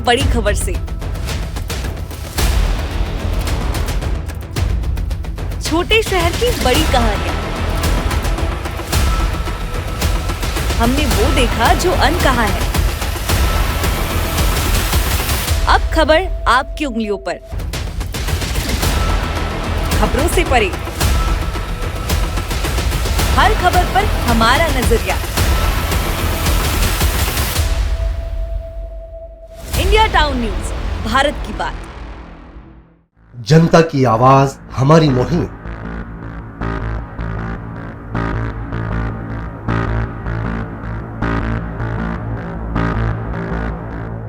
बड़ी खबर से। छोटे शहर की बड़ी कहानियां। हमने वो देखा जो अनकहा है। अब खबर आपकी उंगलियों पर। खबरों से परे, हर खबर पर हमारा नजरिया। इंडिया टाउन न्यूज, भारत की बात। जनता की आवाज, हमारी मुहिम।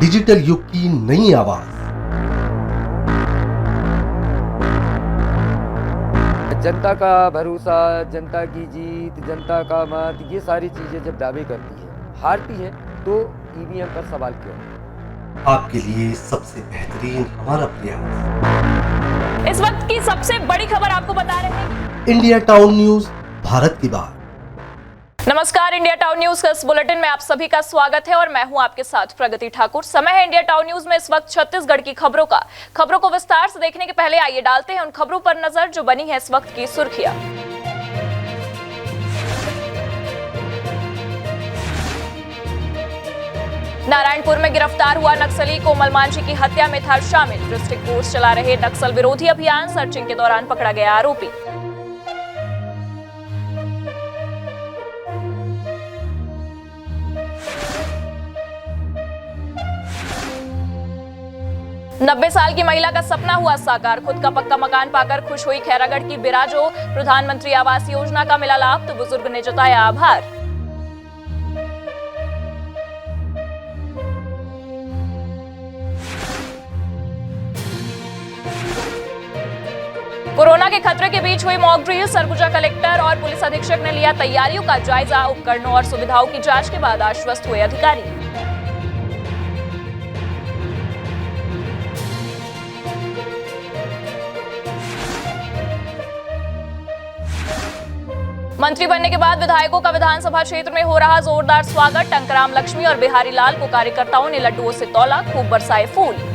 डिजिटल युग की नई आवाज। जनता का भरोसा, जनता की जीत, जनता का मत, ये सारी चीजें जब दावे करती है, हारती है, तो ईवीएम पर सवाल क्यों? आपके लिए सबसे बेहतरीन हमारा प्रयास। इस वक्त की सबसे बड़ी खबर आपको बता रहे हैं। इंडिया टाउन न्यूज, भारत की बात। नमस्कार, इंडिया टाउन न्यूज के इस बुलेटिन में आप सभी का स्वागत है और मैं हूं आपके साथ प्रगति ठाकुर। समय है इंडिया टाउन न्यूज में इस वक्त छत्तीसगढ़ की खबरों का। खबरों को विस्तार से देखने के पहले आइए डालते हैं उन खबरों पर नजर जो बनी है इस वक्त की सुर्खियां। नारायणपुर में गिरफ्तार हुआ नक्सली कोमल मांझी की हत्या में था शामिल। डिस्ट्रिक्ट फोर्स चला रहे नक्सल विरोधी अभियान, सर्चिंग के दौरान पकड़ा गया आरोपी। नब्बे साल की महिला का सपना हुआ साकार। खुद का पक्का मकान पाकर खुश हुई खैरागढ़ की बिराजो। प्रधानमंत्री आवास योजना का मिला लाभ तो बुजुर्ग ने जताया आभार। कोरोना के खतरे के बीच हुई मॉक ड्रिल। सरगुजा कलेक्टर और पुलिस अधीक्षक ने लिया तैयारियों का जायजा। उपकरणों और सुविधाओं की जांच के बाद आश्वस्त हुए अधिकारी। मंत्री बनने के बाद विधायकों का विधानसभा क्षेत्र में हो रहा जोरदार स्वागत। टंकराम लक्ष्मी और बिहारी लाल को कार्यकर्ताओं ने लड्डुओं से तौला, खूब बरसाए फूल।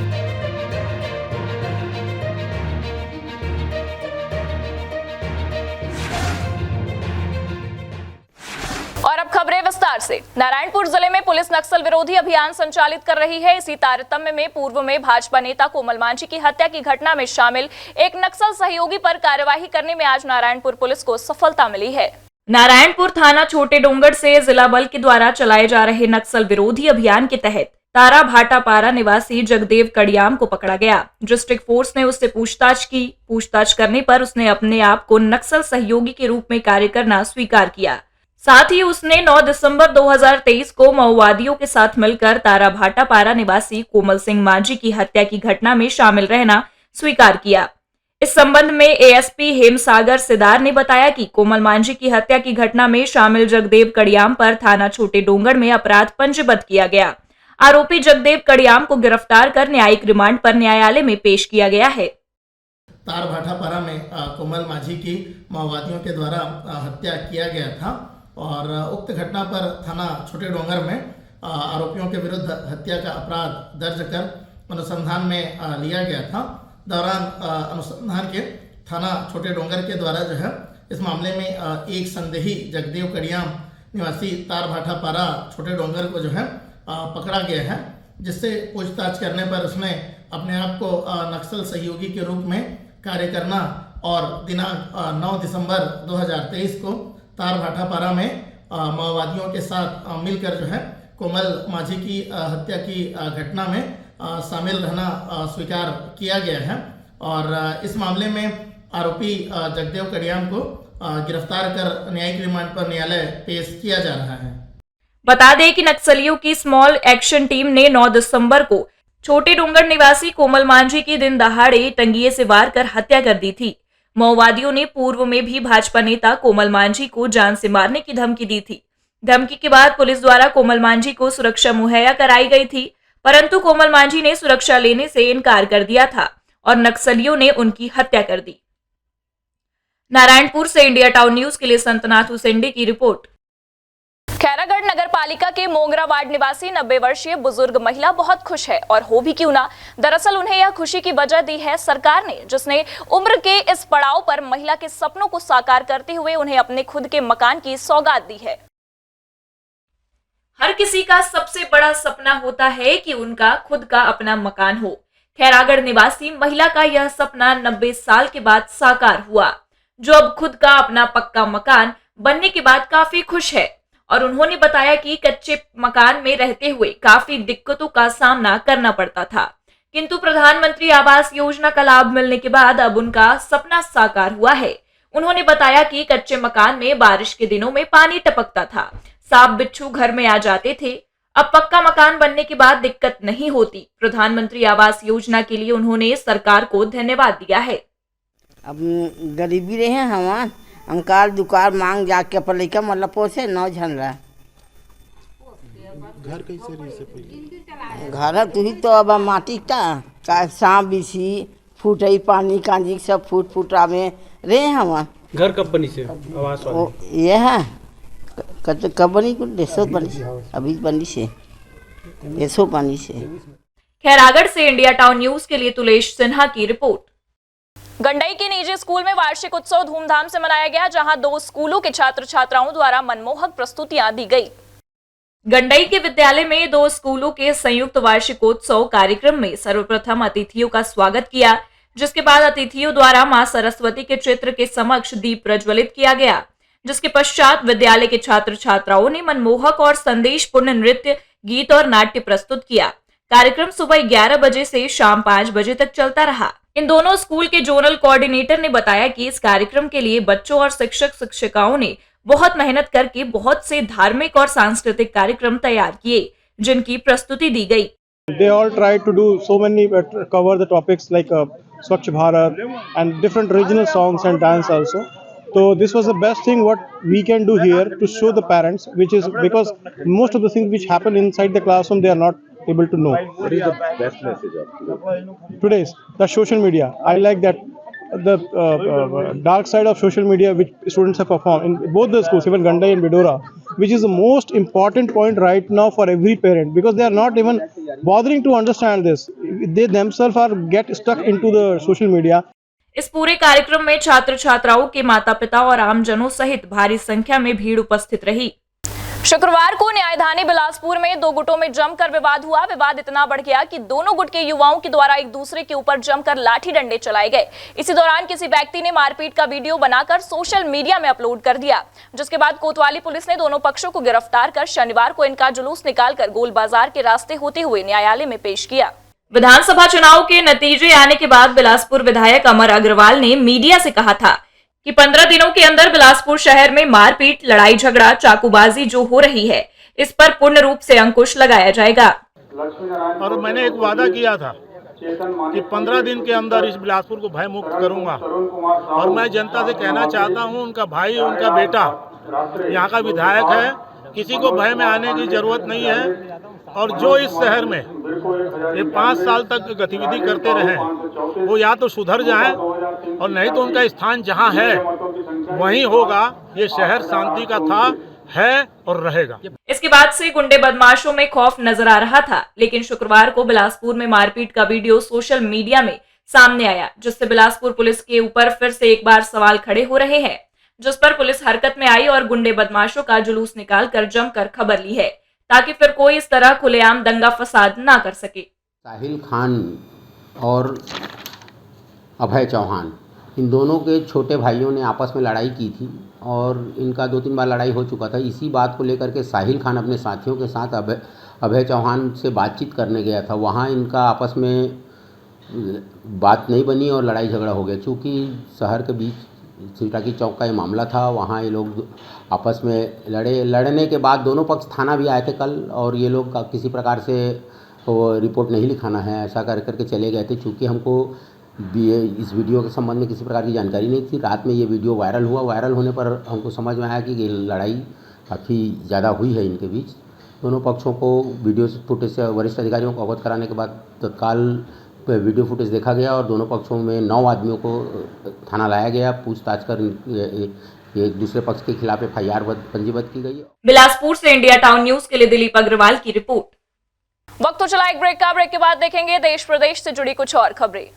और अब खबरें विस्तार से। नारायणपुर जिले में पुलिस नक्सल विरोधी अभियान संचालित कर रही है। इसी तारतम्य में पूर्व में भाजपा नेता कोमल मांझी की हत्या की घटना में शामिल एक नक्सल सहयोगी पर कार्यवाही करने में आज नारायणपुर पुलिस को सफलता मिली है। नारायणपुर थाना छोटे डोंगड़ से जिला बल के द्वारा चलाए जा रहे नक्सल विरोधी अभियान के तहत तारा भाटापारा निवासी जगदेव कड़ियाम को पकड़ा गया। डिस्ट्रिक्ट फोर्स ने उससे पूछताछ की। पूछताछ करने पर उसने अपने आप को नक्सल सहयोगी के रूप में कार्य करना स्वीकार किया। साथ ही उसने 9 दिसंबर 2023 को माओवादियों के साथ मिलकर तारा भाटापारा निवासी कोमल सिंह मांझी की हत्या की घटना में शामिल रहना स्वीकार किया। इस संबंध में एएसपी हेमसागर सिदार ने बताया कि कोमल मांझी की हत्या की घटना में शामिल जगदेव कड़ियाम पर थाना छोटे डोंगड़ में अपराध पंजीबद्ध किया गया। आरोपी जगदेव कड़ियाम को गिरफ्तार कर न्यायिक रिमांड पर न्यायालय में पेश किया गया है। तार भाटापारा में कोमल मांझी की माओवादियों के द्वारा हत्या किया गया था और उक्त घटना पर थाना छोटे डोंगर में आरोपियों के विरुद्ध हत्या का अपराध दर्ज कर अनुसंधान में लिया गया था। दौरान अनुसंधान के थाना छोटे डोंगर के द्वारा जो है इस मामले में एक संदेही जगदेव कड़ियाम निवासी तार भाटापारा छोटे डोंगर को जो है पकड़ा गया है, जिससे पूछताछ करने पर उसने अपने आप को नक्सल सहयोगी के रूप में कार्य करना और दिनांक 9 दिसंबर 2023 को तार भाटापारा में माओवादियों के साथ मिलकर जो है कोमल मांझी की हत्या की घटना में शामिल रहना स्वीकार किया गया है और इस मामले में आरोपी जगदेव कड़ियाम को गिरफ्तार कर न्यायिक रिमांड पर न्यायालय पेश किया जा रहा है। बता दें कि नक्सलियों की स्मॉल एक्शन टीम ने 9 दिसंबर को छोटे डोंगर निवासी कोमल मांझी की दिन दहाड़े टंगिए से वार कर हत्या कर दी थी। माओवादियों ने पूर्व में भी भाजपा नेता कोमल मांझी को जान से मारने की धमकी दी थी। धमकी के बाद पुलिस द्वारा कोमल मांझी को सुरक्षा मुहैया कराई गई थी, परंतु कोमल मांझी ने सुरक्षा लेने से इनकार कर दिया था और नक्सलियों ने उनकी हत्या कर दी। नारायणपुर से इंडिया टाउन न्यूज के लिए संतनाथ हुसैंडी की रिपोर्ट। खैरागढ़ नगर पालिका के मोंगरा वार्ड निवासी 90 वर्षीय बुजुर्ग महिला बहुत खुश है, और हो भी क्यों ना। दरअसल उन्हें यह खुशी की वजह दी है सरकार ने, जिसने उम्र के इस पड़ाव पर महिला के सपनों को साकार करते हुए उन्हें अपने खुद के मकान की सौगात दी है। हर किसी का सबसे बड़ा सपना होता है कि उनका खुद का अपना मकान हो। खैरागढ़ निवासी महिला का यह सपना 90 साल के बाद साकार हुआ, जो अब खुद का अपना पक्का मकान बनने के बाद काफी खुश है। और उन्होंने बताया कि कच्चे मकान में रहते हुए काफी दिक्कतों का सामना करना पड़ता था, किंतु प्रधानमंत्री आवास योजना का लाभ मिलने के बाद अब उनका सपना साकार हुआ है। उन्होंने बताया कि कच्चे मकान में बारिश के दिनों में पानी टपकता था, सांप बिच्छू घर में आ जाते थे। अब पक्का मकान बनने के बाद दिक्कत नहीं होती। प्रधानमंत्री आवास योजना के लिए उन्होंने सरकार को धन्यवाद दिया है। अब गरीबी रहे हमार अंकार दुकार मांग जाके अपन लइका मतलब पोसे नौ झन रहा घर कैसे रही से पहले? घर तू ही तो अब माटी का सांप बिछी फूटई पानी कांजी सब फूट में रहे हमार घर कब बनी से आवास वाली? ये है कब बनी कुछ देशों बनी अभी बनी से देशों पानी से। खैरागढ़ से इंडिया टाउन न्यूज के लिए तुलेश सिन्हा की रिपोर्ट। गंडई के निजी स्कूल में वार्षिक उत्सव धूमधाम से मनाया गया, जहां 2 स्कूलों के छात्र छात्राओं द्वारा मनमोहक प्रस्तुतियां दी गई। गंडई के विद्यालय में 2 स्कूलों के संयुक्त वार्षिकोत्सव कार्यक्रम में सर्वप्रथम अतिथियों का स्वागत किया, जिसके बाद अतिथियों द्वारा मां सरस्वती के चित्र के समक्ष दीप प्रज्वलित किया गया, जिसके पश्चात विद्यालय के छात्र छात्राओं ने मनमोहक और संदेशपूर्ण नृत्य, गीत और नाट्य प्रस्तुत किया। कार्यक्रम सुबह 11 बजे से शाम 5 बजे तक चलता रहा। इन दोनों स्कूल के जोनल कोऑर्डिनेटर ने बताया कि इस कार्यक्रम के लिए बच्चों और शिक्षक शिक्षिकाओं ने बहुत मेहनत करके बहुत से धार्मिक और सांस्कृतिक कार्यक्रम तैयार किए, जिनकी प्रस्तुति दी गई। They all tried to do so many cover the topics like Swachh Bharat and different regional songs and dance also. So this was the best thing what we can do here to show the parents, which is because most of the things which happen inside the classroom they are not able to know. What is the best message of Today's the social media. I like that the dark side of social media which students have performed in both the schools, even Gandai and Vidora, which is the most important point right now for every parent, because they are not even bothering to understand this. They themselves are get stuck into the social media. इस पूरे कार्यक्रम में छात्र छात्राओं के माता पिता और आमजनों सहित भारी संख्या में भीड़ उपस्थित रही। शुक्रवार को न्यायधानी बिलासपुर में 2 गुटों में जमकर विवाद हुआ। विवाद इतना बढ़ गया कि दोनों गुट के युवाओं के द्वारा एक दूसरे के ऊपर जमकर लाठी डंडे चलाए गए। इसी दौरान किसी व्यक्ति ने मारपीट का वीडियो बनाकर सोशल मीडिया में अपलोड कर दिया, जिसके बाद कोतवाली पुलिस ने दोनों पक्षों को गिरफ्तार कर शनिवार को इनका जुलूस निकालकर गोल बाजार के रास्ते होते हुए न्यायालय में पेश किया। विधानसभा चुनाव के नतीजे आने के बाद बिलासपुर विधायक अमर अग्रवाल ने मीडिया से कहा था कि 15 दिनों के अंदर बिलासपुर शहर में मारपीट, लड़ाई झगड़ा, चाकूबाजी जो हो रही है, इस पर पूर्ण रूप से अंकुश लगाया जाएगा। और मैंने एक वादा किया था कि 15 दिन के अंदर इस बिलासपुर को भय मुक्त करूंगा। और मैं जनता से कहना चाहता हूं, उनका भाई, उनका बेटा यहाँ का विधायक है, किसी को भय में आने की जरूरत नहीं है। और जो इस शहर में ये 5 साल तक गतिविधि करते रहे, वो या तो सुधर जाएं और नहीं तो उनका स्थान जहां है वहीं होगा। ये शहर शांति का था, है और रहेगा। इसके बाद से गुंडे बदमाशों में खौफ नजर आ रहा था, लेकिन शुक्रवार को बिलासपुर में मारपीट का वीडियो सोशल मीडिया में सामने आया, जिससे बिलासपुर पुलिस के ऊपर फिर से एक बार सवाल खड़े हो रहे हैं, जिस पर पुलिस हरकत में आई और गुंडे बदमाशों का जुलूस निकालकर जमकर खबर ली है, ताकि फिर कोई इस तरह खुलेआम दंगा फसाद ना कर सके। साहिल खान और अभय चौहान, इन दोनों के छोटे भाइयों ने आपस में लड़ाई की थी और इनका 2-3 बार लड़ाई हो चुका था। इसी बात को लेकर के साहिल खान अपने साथियों के साथ अभय चौहान से बातचीत करने गया था। वहाँ इनका आपस में बात नहीं बनी और लड़ाई झगड़ा हो गया। चूँकि शहर के बीच सिमटाकी चौक का ये मामला था, वहाँ ये लोग आपस में लड़ने के बाद दोनों पक्ष थाना भी आए थे कल, और ये लोग किसी प्रकार से रिपोर्ट नहीं लिखाना है ऐसा करके चले गए थे। चूँकि हमको इस वीडियो के संबंध में किसी प्रकार की जानकारी नहीं थी। रात में ये वीडियो वायरल हुआ। वायरल होने पर हमको समझ में आया कि ये लड़ाई काफ़ी ज़्यादा हुई है इनके बीच। दोनों पक्षों को वीडियो फुटेज से वरिष्ठ अधिकारियों को अवगत कराने के बाद तत्काल वीडियो फुटेज देखा गया और दोनों पक्षों में 9 आदमियों को थाना लाया गया। पूछताछ कर ये एक दूसरे पक्ष के खिलाफ FIR पंजीबद्ध की गई है। बिलासपुर से इंडिया टाउन न्यूज के लिए दिलीप अग्रवाल की रिपोर्ट। वक्त तो चला एक ब्रेक का। ब्रेक के बाद देखेंगे देश प्रदेश से जुड़ी कुछ और खबरें।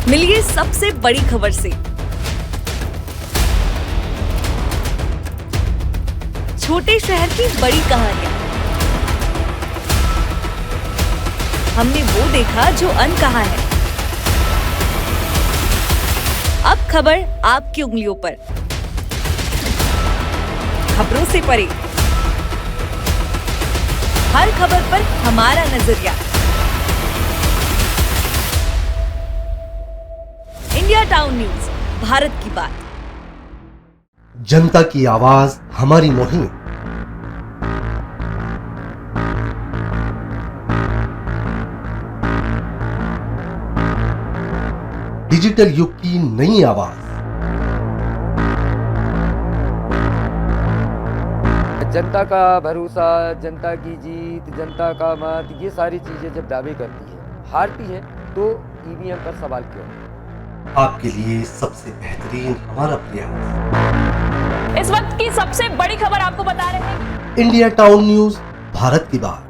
मिलिए सबसे बड़ी खबर से। छोटे शहर की बड़ी कहानियां। हमने वो देखा जो अनकहा है। अब खबर आपकी उंगलियों पर। खबरों से परे, हर खबर पर हमारा नजरिया। इंडिया टाउन न्यूज, भारत की बात। जनता की आवाज हमारी मुहिम। डिजिटल युग की नई आवाज। जनता का भरोसा, जनता की जीत, जनता का मत, ये सारी चीज़ें जब दावे करती है, हारती है, तो EVM पर सवाल क्यों? आपके लिए सबसे बेहतरीन हमारा प्रयास। इस वक्त की सबसे बड़ी खबर आपको बता रहे हैं। इंडिया टाउन न्यूज, भारत की बात।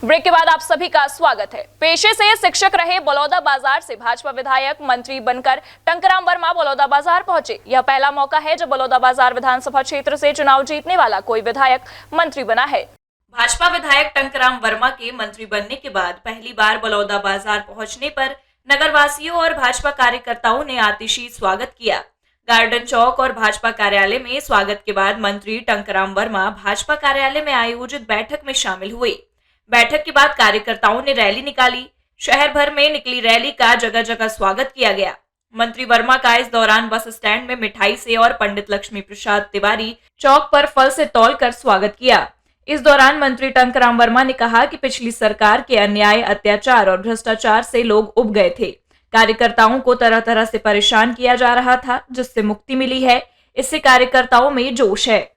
ब्रेक के बाद आप सभी का स्वागत है। पेशे से शिक्षक रहे बलौदाबाजार से भाजपा विधायक मंत्री बनकर टंकराम वर्मा बलौदाबाजार पहुंचे। यह पहला मौका है जब बलौदाबाजार विधानसभा क्षेत्र से चुनाव जीतने वाला कोई विधायक मंत्री बना है। भाजपा विधायक टंकराम वर्मा के मंत्री बनने के बाद पहली बार बलौदाबाजार पहुंचने पर नगरवासियों और भाजपा कार्यकर्ताओं ने आतिशी स्वागत किया। गार्डन चौक और भाजपा कार्यालय में स्वागत के बाद मंत्री टंकराम वर्मा भाजपा कार्यालय में आयोजित बैठक में शामिल हुए। बैठक के बाद कार्यकर्ताओं ने रैली निकाली। शहर भर में निकली रैली का जगह जगह स्वागत किया गया। मंत्री वर्मा का इस दौरान बस स्टैंड में मिठाई से और पंडित लक्ष्मी प्रसाद तिवारी चौक पर फल से तौलकर स्वागत किया। इस दौरान मंत्री टंकराम वर्मा ने कहा कि पिछली सरकार के अन्याय, अत्याचार और भ्रष्टाचार से लोग उब गए थे। कार्यकर्ताओं को तरह तरह से परेशान किया जा रहा था, जिससे मुक्ति मिली है। इससे कार्यकर्ताओं में जोश है।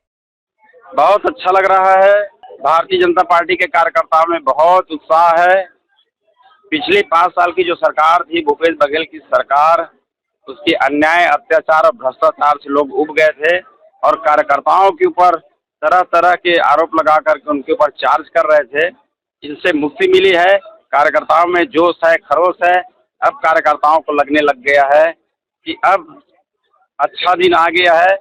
बहुत अच्छा लग रहा है। भारतीय जनता पार्टी के कार्यकर्ताओं में बहुत उत्साह है। पिछले 5 साल की जो सरकार थी, भूपेश बघेल की सरकार, उसके अन्याय, अत्याचार और भ्रष्टाचार से लोग उब गए थे और कार्यकर्ताओं के ऊपर तरह तरह के आरोप लगा करके उनके ऊपर चार्ज कर रहे थे। इनसे मुक्ति मिली है। कार्यकर्ताओं में जोश है, खरोश है। अब कार्यकर्ताओं को लगने लग गया है कि अब अच्छा दिन आ गया है।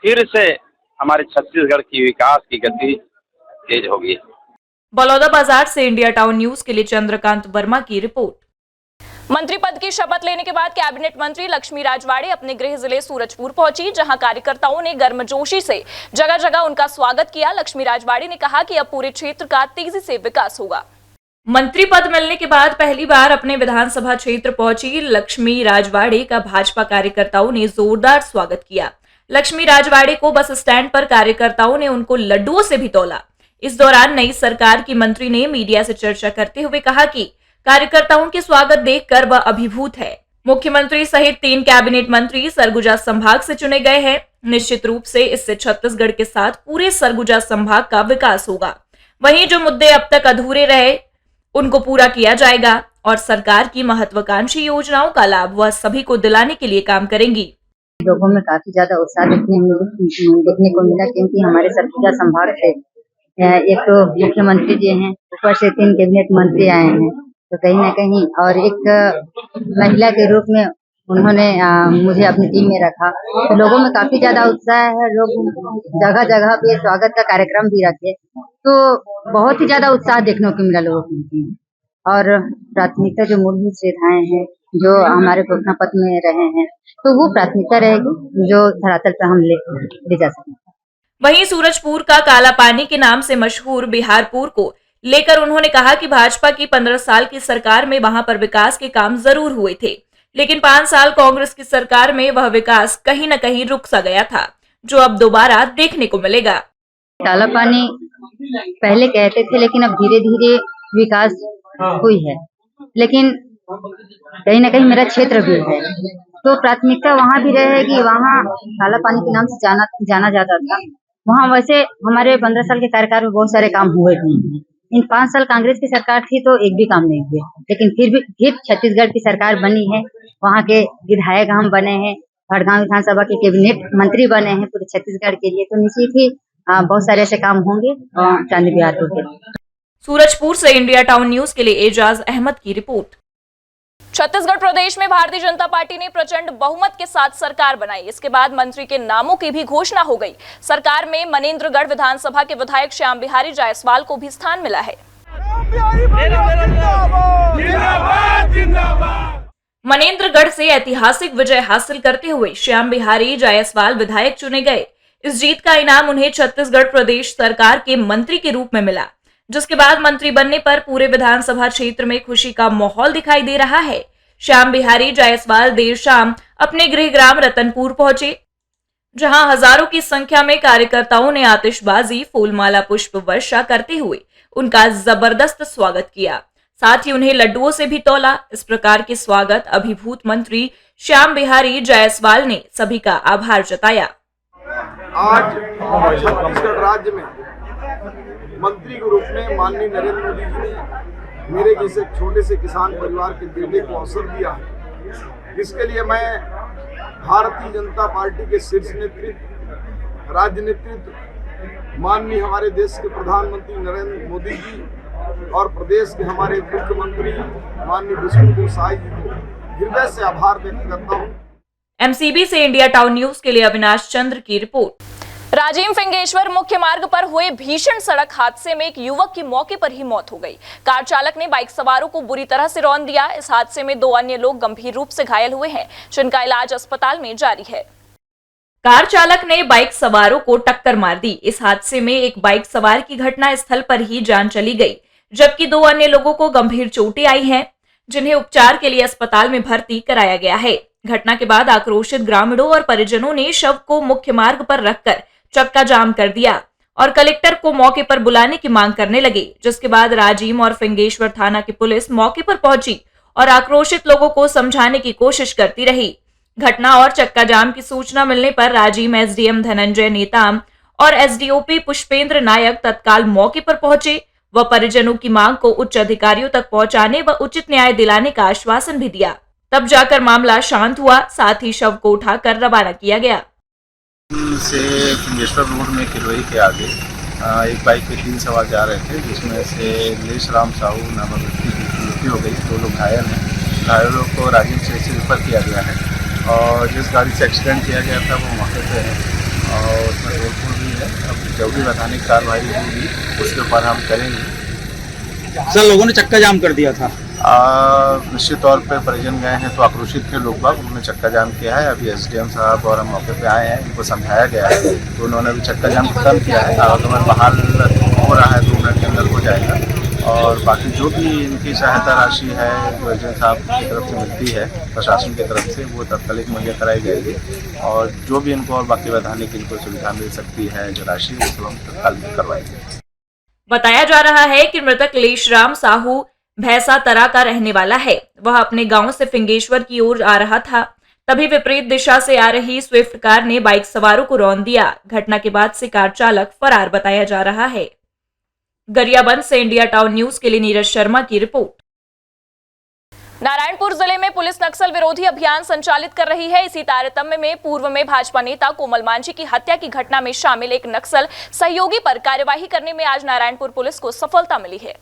फिर से हमारे छत्तीसगढ़ की विकास की गति तेज होगी। बलौदाबाजार से इंडिया टाउन न्यूज के लिए चंद्रकांत वर्मा की रिपोर्ट। मंत्री पद की शपथ लेने के बाद कैबिनेट मंत्री लक्ष्मी राजवाड़े अपने गृह जिले सूरजपुर पहुंची, जहां कार्यकर्ताओं ने गर्मजोशी से जगह जगह उनका स्वागत किया। लक्ष्मी राजवाड़े ने कहा कि अब पूरे क्षेत्र का तेजी से विकास होगा। मंत्री पद मिलने के बाद पहली बार अपने विधानसभा क्षेत्र पहुंची लक्ष्मी राजवाड़े का भाजपा कार्यकर्ताओं ने जोरदार स्वागत किया। लक्ष्मी राजवाड़े को बस स्टैंड पर कार्यकर्ताओं ने उनको लड्डुओं से भी तौला। इस दौरान नई सरकार की मंत्री ने मीडिया से चर्चा करते हुए कहा कि कार्यकर्ताओं के स्वागत देखकर वह अभिभूत है। मुख्यमंत्री सहित 3 कैबिनेट मंत्री सरगुजा संभाग से चुने गए हैं। निश्चित रूप से इससे छत्तीसगढ़ के साथ पूरे सरगुजा संभाग का विकास होगा। वहीं जो मुद्दे अब तक अधूरे रहे उनको पूरा किया जाएगा और सरकार की महत्वाकांक्षी योजनाओं का लाभ वह सभी को दिलाने के लिए काम करेंगी। लोगों में काफी ज्यादा उत्साह देखने को मिला, क्योंकि हमारे सरगुजा संभाग से एक तो मुख्यमंत्री जी हैं, ऊपर से 3 कैबिनेट मंत्री आए हैं, तो कहीं ना कहीं और एक महिला के रूप में उन्होंने मुझे अपनी टीम में रखा, तो लोगों में काफी ज्यादा उत्साह है। लोग जगह जगह पे स्वागत का कार्यक्रम भी रखे, तो बहुत ही ज्यादा उत्साह देखने को मिला लोगों के। और प्राथमिकता जो मूलभूत सुविधाएं हैं जो हमारे घोषणा पत्र में रहे हैं, तो वो प्राथमिकता रहेगी जो धरातल पर हम ले जा सकें। वहीं सूरजपुर का काला पानी के नाम से मशहूर बिहारपुर को लेकर उन्होंने कहा कि भाजपा की 15 साल की सरकार में वहां पर विकास के काम जरूर हुए थे, लेकिन 5 साल कांग्रेस की सरकार में वह विकास कहीं न कहीं रुक सा गया था, जो अब दोबारा देखने को मिलेगा। काला पानी पहले कहते थे, लेकिन अब धीरे धीरे विकास हुई है, लेकिन कहीं न कहीं मेरा क्षेत्र भी है, तो प्राथमिकता वहाँ भी रहेगी। वहाँ काला पानी के नाम से जाना जाता था। वहाँ वैसे हमारे 15 साल के कार्यकाल में बहुत सारे काम हुए थे। इन 5 साल कांग्रेस की सरकार थी तो एक भी काम नहीं हुए, लेकिन फिर छत्तीसगढ़ की सरकार बनी है, वहाँ के विधायक हम बने हैं, भड़गांव विधानसभा के कैबिनेट मंत्री बने हैं पूरे छत्तीसगढ़ के लिए, तो निश्चित ही बहुत सारे ऐसे काम होंगे चांदी बिहार को। सूरजपुर से इंडिया टाउन न्यूज के लिए एजाज अहमद की रिपोर्ट। छत्तीसगढ़ प्रदेश में भारतीय जनता पार्टी ने प्रचंड बहुमत के साथ सरकार बनाई। इसके बाद मंत्री के नामों की भी घोषणा हो गई। सरकार में मनेन्द्रगढ़ विधानसभा के विधायक श्याम बिहारी जायसवाल को भी स्थान मिला है। मनेन्द्रगढ़ से ऐतिहासिक विजय हासिल करते हुए श्याम बिहारी जायसवाल विधायक चुने गए। इस जीत का इनाम उन्हें छत्तीसगढ़ प्रदेश सरकार के मंत्री के रूप में मिला, जिसके बाद मंत्री बनने पर पूरे विधानसभा क्षेत्र में खुशी का माहौल दिखाई दे रहा है। श्याम बिहारी जायसवाल देर शाम अपने गृह ग्राम रतनपुर पहुंचे, जहां हजारों की संख्या में कार्यकर्ताओं ने आतिशबाजी, फूलमाला, पुष्प वर्षा करते हुए उनका जबरदस्त स्वागत किया। साथ ही उन्हें लड्डुओं से भी तौला। इस प्रकार के स्वागत अभिभूत मंत्री श्याम बिहारी जायसवाल ने सभी का आभार जताया। आज छत्तीसगढ़ राज्य में मंत्री के रूप में माननीय नरेंद्र मोदी जी ने मेरे जैसे छोटे से किसान परिवार के बेटे को अवसर दिया है। इसके लिए मैं भारतीय जनता पार्टी के शीर्ष नेतृत्व, राज्य नेतृत्व, माननीय हमारे देश के प्रधानमंत्री नरेंद्र मोदी जी और प्रदेश के हमारे मुख्यमंत्री माननीय विष्णुदेव साय जी को हृदय से आभार व्यक्त करता हूँ। एमसीबी से इंडिया टाउन न्यूज के लिए अविनाश चंद्र की रिपोर्ट। राजिम फिंगेश्वर मुख्य मार्ग पर हुए भीषण सड़क हादसे में एक युवक की मौके पर ही मौत हो गई। कार चालक ने बाइक सवारों को बुरी तरह से रौंद दिया। इस हादसे में 2 अन्य लोग गंभीर रूप से घायल हुए हैं, जिनका इलाज अस्पताल में जारी है। कार चालक ने बाइक सवारों को टक्कर मार दी। इस हादसे में एक बाइक सवार की घटना स्थल पर ही जान चली गई, जबकि 2 अन्य लोगों को गंभीर चोटें आई हैं, जिन्हें उपचार के लिए अस्पताल में भर्ती कराया गया है। घटना के बाद आक्रोशित ग्रामीणों और परिजनों ने शव को मुख्य मार्ग पर रखकर चक्का जाम कर दिया और कलेक्टर को मौके पर बुलाने की मांग करने लगे, जिसके बाद राजिम और फिंगेश्वर थाना की पुलिस मौके पर पहुंची और आक्रोशित लोगों को समझाने की कोशिश करती रही। घटना और चक्का जाम की सूचना मिलने पर राजिम एसडीएम धनंजय नेताम और एसडीओपी पुष्पेंद्र नायक तत्काल मौके पर पहुंचे व परिजनों की मांग को उच्च अधिकारियों तक पहुंचाने व उचित न्याय दिलाने का आश्वासन भी दिया। तब जाकर मामला शांत हुआ। साथ ही शव को उठाकर रवाना किया गया। से फिंगेश्वर रोड में किरवई के आगे एक बाइक पे 3 सवार जा रहे थे, जिसमें से लेश राम साहू नामक व्यक्ति की मृत्यु हो गई। 2 लोग घायल हैं। घायलों को राजीव से रेफर किया गया है और जिस गाड़ी से एक्सीडेंट किया गया था वो मौके पे है और उसमें रोड भी है। अब जो भी वैधानिक कार्रवाई होगी उसके ऊपर हम करेंगे। सर, लोगों ने चक्का जाम कर दिया था। निश्चित तौर पर परिजन गए हैं तो आक्रोशित थे लोग बाग, उन्होंने चक्का जाम किया है। अभी एसडीएम साहब और हम मौके पे आए हैं, इनको समझाया गया है तो उन्होंने भी चक्का जाम खत्म किया है। अगर बहाल हो रहा है 2 मिनट के अंदर हो जाएगा और बाकी जो भी इनकी सहायता राशि है जो एजेंट साहब की तरफ से मिलती है प्रशासन की तरफ से, वो तत्कालिक मुहैया कराई जाएगी और जो भी इनको और बाकी वैधानिक इनको सुविधा मिल सकती है जो राशि उसको हम तत्काल करवाएंगे। बताया जा रहा है कि मृतक लेशराम साहू भैंसा तरा का रहने वाला है। वह अपने गांव से फिंगेश्वर की ओर आ रहा था, तभी विपरीत दिशा से आ रही स्विफ्ट कार ने बाइक सवारों को रौंद दिया। घटना के बाद से कार चालक फरार बताया जा रहा है। गरियाबंद से इंडिया टाउन न्यूज के लिए नीरज शर्मा की रिपोर्ट। नारायणपुर जिले में पुलिस नक्सल विरोधी अभियान संचालित कर रही है। इसी तारतम्य में पूर्व में भाजपा नेता कोमल मांझी की हत्या की घटना में शामिल एक नक्सल सहयोगी पर कार्यवाही करने में आज नारायणपुर पुलिस को सफलता मिली है।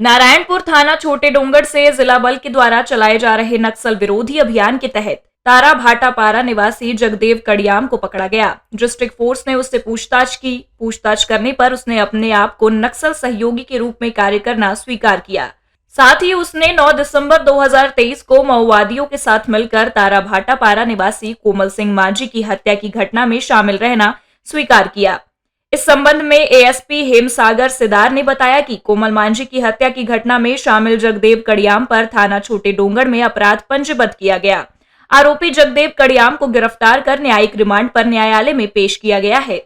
नारायणपुर थाना छोटे डोंगड़ से जिला बल के द्वारा चलाए जा रहे नक्सल विरोधी अभियान के तहत तारा भाटापारा निवासी जगदेव कड़ियाम को पकड़ा गया। डिस्ट्रिक्ट फोर्स ने उससे पूछताछ की। पूछताछ करने पर उसने अपने आप को नक्सल सहयोगी के रूप में कार्य करना स्वीकार किया। साथ ही उसने 9 दिसंबर 2023 को माओवादियों के साथ मिलकर तारा भाटापारा निवासी कोमल सिंह मांझी की हत्या की घटना में शामिल रहना स्वीकार किया। इस संबंध में एएसपी हेमसागर सिदार ने बताया कि कोमल मांझी की हत्या की घटना में शामिल जगदेव कड़ियाम पर थाना छोटे डोंगड़ में अपराध पंजीबद्ध किया गया। आरोपी जगदेव कड़ियाम को गिरफ्तार कर न्यायिक रिमांड पर न्यायालय में पेश किया गया है।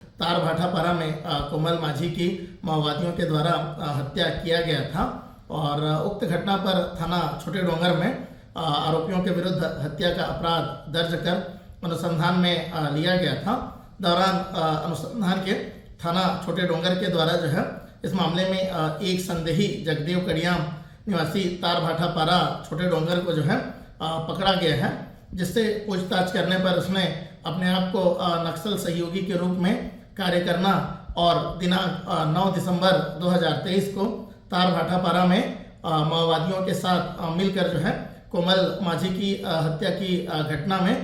तार भाटापारा में कोमल मांझी की माओवादियों के द्वारा हत्या किया गया था और उक्त घटना पर थाना छोटे डोंगर में आरोपियों के विरुद्ध हत्या का अपराध दर्ज कर अनुसंधान में लिया गया था। दौरान अनुसंधान के थाना छोटे डोंगर के द्वारा जो है इस मामले में एक संदेही जगदेव कड़ियाम निवासी तार भाटापारा छोटे डोंगर को जो है पकड़ा गया है जिससे पूछताछ करने पर उसने अपने आप को नक्सल सहयोगी के रूप में कार्य करना और दिनांक 9 दिसंबर 2023 को तारभाठापारा में माओवादियों के साथ मिलकर जो है कोमल माझी की हत्या की घटना में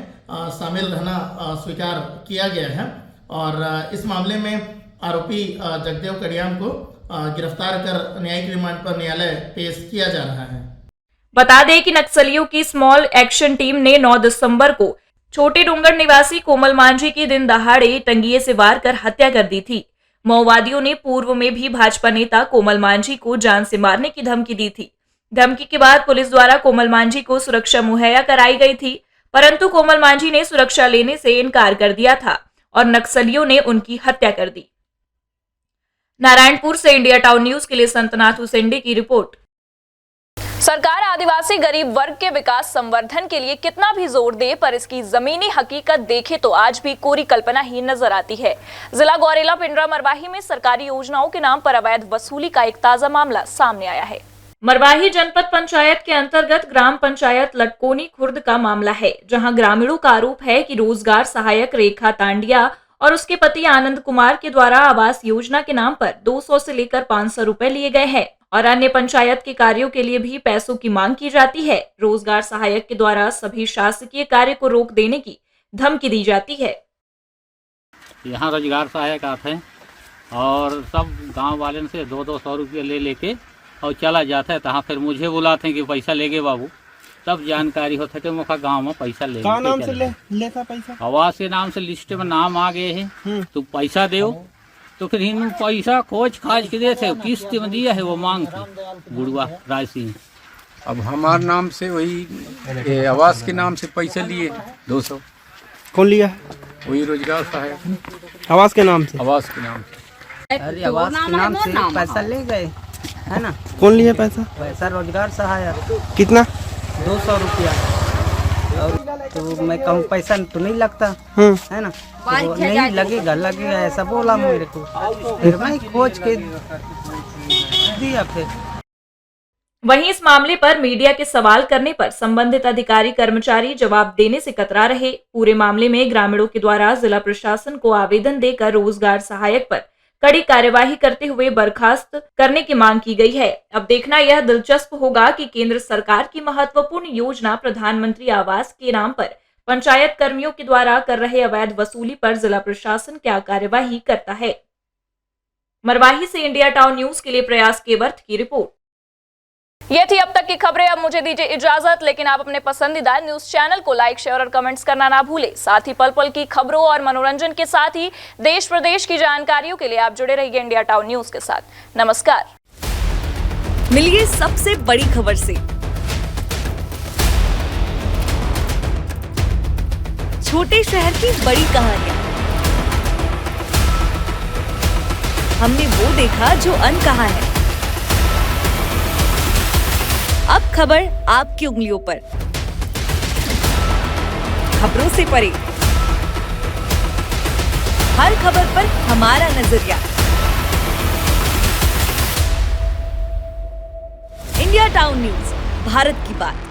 शामिल रहना स्वीकार किया गया है और इस मामले में आरोपी जगदेव कड़ियाम को गिरफ्तार कर न्यायिक रिमांड पर न्यायालय पेश किया जा रहा है। बता दें कि नक्सलियों की स्मॉल एक्शन टीम ने 9 दिसंबर को छोटे डोंगर निवासी कोमल मांझी की दिन दहाड़े टंगिए से वार कर हत्या कर दी थी। माओवादियों ने पूर्व में भी भाजपा नेता कोमल मांझी को जान से मारने की धमकी दी थी। धमकी के बाद पुलिस द्वारा कोमल मांझी को सुरक्षा मुहैया कराई गई थी, परंतु कोमल मांझी ने सुरक्षा लेने से इनकार कर दिया था और नक्सलियों ने उनकी हत्या कर दी। नारायणपुर से इंडिया टाउन न्यूज के लिए संतनाथ हुसैंडी की रिपोर्ट। सरकार आदिवासी गरीब वर्ग के विकास संवर्धन के लिए कितना भी जोर दे, पर इसकी जमीनी हकीकत देखे तो आज भी कोरी कल्पना ही नजर आती है। जिला गौरेला पिंडरा मरवाही में सरकारी योजनाओं के नाम पर अवैध वसूली का एक ताजा मामला सामने आया है। मरवाही जनपद पंचायत के अंतर्गत ग्राम पंचायत लटकोनी खुर्द का मामला है, जहां ग्रामीणों का आरोप है कि रोजगार सहायक रेखा तांडिया और उसके पति आनंद कुमार के द्वारा आवास योजना के नाम पर 200 से लेकर 500 रुपए लिए गए हैं और अन्य पंचायत के कार्यों के लिए भी पैसों की मांग की जाती है। रोजगार सहायक के द्वारा सभी शासकीय कार्य को रोक देने की धमकी दी जाती है। यहाँ रोजगार सहायक आते हैं और सब गांव वाले से 200 रुपये ले लेके और चला जाता है। तहाँ फिर मुझे बुलाते हैं कि पैसा लेगे बाबू, तब जानकारी होता है कि मुखा गांव में पैसा ले नाम से लेता पैसा आवास के नाम से लिस्ट में नाम आ गए हैं, तो पैसा दो। तो फिर इन पैसा खोज खाज के देते किस्त में दिया है वो मांग थी बुढ़वा राय सिंह। अब हमारे नाम से वही आवास के नाम से पैसा लिए 200। कौन लिया? वही रोजगार सहायक आवास के नाम से। आवास के नाम से। अरे आवास के नाम से पैसा ले गए है ना। कौन लिया पैसा? पैसा रोजगार सहायक। कितना? 200 रुपया। और तो मैं कहूँ पैसा तो नहीं लगता है ना, तो नहीं लगेगा ऐसा बोला मेरे को, फिर मैं खोज के दिया। फिर वहीं इस मामले पर मीडिया के सवाल करने पर संबंधित अधिकारी कर्मचारी जवाब देने से कतरा रहे। पूरे मामले में ग्रामीणों के द्वारा जिला प्रशासन को आवेदन देकर रोजगार सहायक पर कड़ी कार्यवाही करते हुए बर्खास्त करने की मांग की गई है। अब देखना यह दिलचस्प होगा कि केंद्र सरकार की महत्वपूर्ण योजना प्रधानमंत्री आवास के नाम पर पंचायत कर्मियों के द्वारा कर रहे अवैध वसूली पर जिला प्रशासन क्या कार्यवाही करता है। मरवाही से इंडिया टाउन न्यूज के लिए प्रयास केवर्थ की रिपोर्ट। ये थी अब तक की खबरें। अब मुझे दीजिए इजाजत, लेकिन आप अपने पसंदीदा न्यूज चैनल को लाइक, शेयर और कमेंट्स करना ना भूलें। साथ ही पल पल की खबरों और मनोरंजन के साथ ही देश प्रदेश की जानकारियों के लिए आप जुड़े रहिए इंडिया टाउन न्यूज के साथ। नमस्कार। मिलिए सबसे बड़ी खबर से। छोटे शहर की बड़ी कहानियां, हमने वो देखा जो अनकहा है। अब खबर आपकी उंगलियों पर, खबरों से परे, हर खबर पर हमारा नजरिया। इंडिया टाउन न्यूज, भारत की बात।